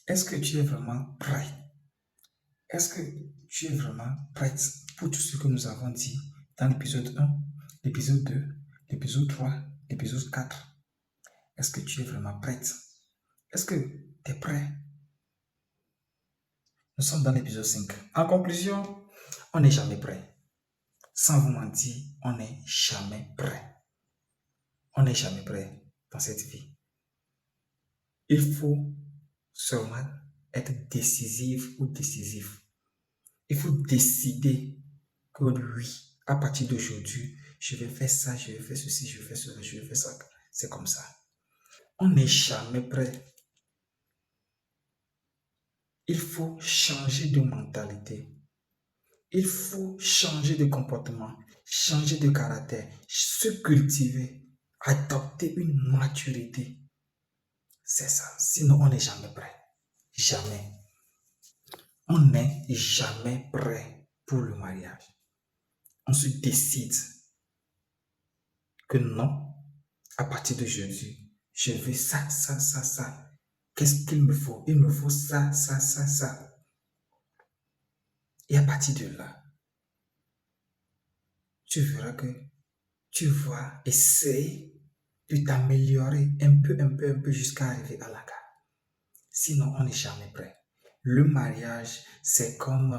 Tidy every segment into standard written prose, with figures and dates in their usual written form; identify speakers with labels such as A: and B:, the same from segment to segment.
A: Est-ce que tu es vraiment prêt? Est-ce que tu es vraiment prête pour tout ce que nous avons dit dans l'épisode 1, l'épisode 2, l'épisode 3, l'épisode 4? Est-ce que tu es vraiment prête? Est-ce que tu es prêt? Nous sommes dans l'épisode 5. En conclusion, on n'est jamais prêt. Sans vous mentir, on n'est jamais prêt. On n'est jamais prêt dans cette vie. Il faut seulement être décisif ou décisif. Il faut décider que oui, à partir d'aujourd'hui, je vais faire ça, je vais faire ceci, je vais faire cela, je vais faire ça. C'est comme ça. On n'est jamais prêt. Il faut changer de mentalité. Il faut changer de comportement, changer de caractère, se cultiver, adopter une maturité. C'est ça. Sinon, on n'est jamais prêt. Jamais. On n'est jamais prêt pour le mariage. On se décide que non, à partir d'aujourd'hui, je veux ça, ça, ça, ça. Qu'est-ce qu'il me faut? Il me faut ça, ça, ça, ça. Et à partir de là, tu verras que tu vas essayer de t'améliorer un peu jusqu'à arriver à la gare. Sinon, on n'est jamais prêt. Le mariage, c'est comme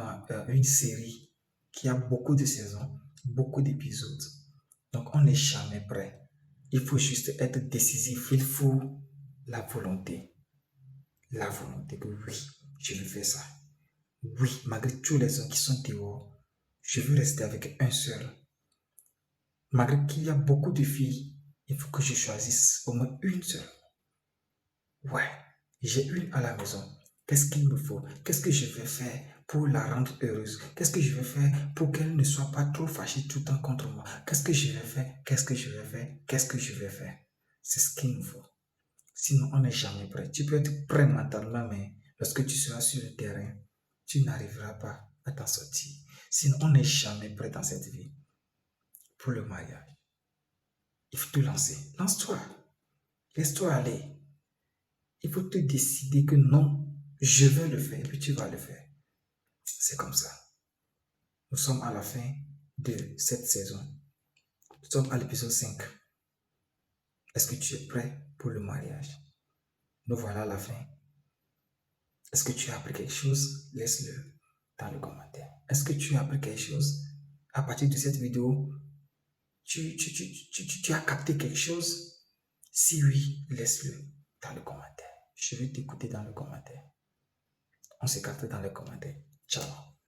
A: une série qui a beaucoup de saisons, beaucoup d'épisodes. Donc, on n'est jamais prêt. Il faut juste être décisif. Il faut la volonté. La volonté que oui, je veux faire ça. Oui, malgré tous les hommes qui sont dehors, je veux rester avec un seul. Malgré qu'il y a beaucoup de filles, il faut que je choisisse au moins une seule. Ouais, j'ai une à la maison. Qu'est-ce qu'il me faut? Qu'est-ce que je vais faire pour la rendre heureuse? Qu'est-ce que je vais faire pour qu'elle ne soit pas trop fâchée tout le temps contre moi? Qu'est-ce que je vais faire? Qu'est-ce que je vais faire? Qu'est-ce que je vais faire? C'est ce qu'il nous faut. Sinon, on n'est jamais prêt. Tu peux être prêt mentalement, mais lorsque tu seras sur le terrain, tu n'arriveras pas à t'en sortir. Sinon, on n'est jamais prêt dans cette vie pour le mariage. Il faut te lancer. Lance-toi. Laisse-toi aller. Il faut te décider que non, je vais le faire et puis tu vas le faire. C'est comme ça. Nous sommes à la fin de cette saison. Nous sommes à l'épisode 5. Est-ce que tu es prêt pour le mariage? Nous voilà à la fin. Est-ce que tu as appris quelque chose? Laisse-le dans le commentaire. Est-ce que tu as appris quelque chose? À partir de cette vidéo, tu as capté quelque chose? Si oui, laisse-le dans le commentaire. Je vais t'écouter dans le commentaire. On se capte dans le commentaire. Ciao.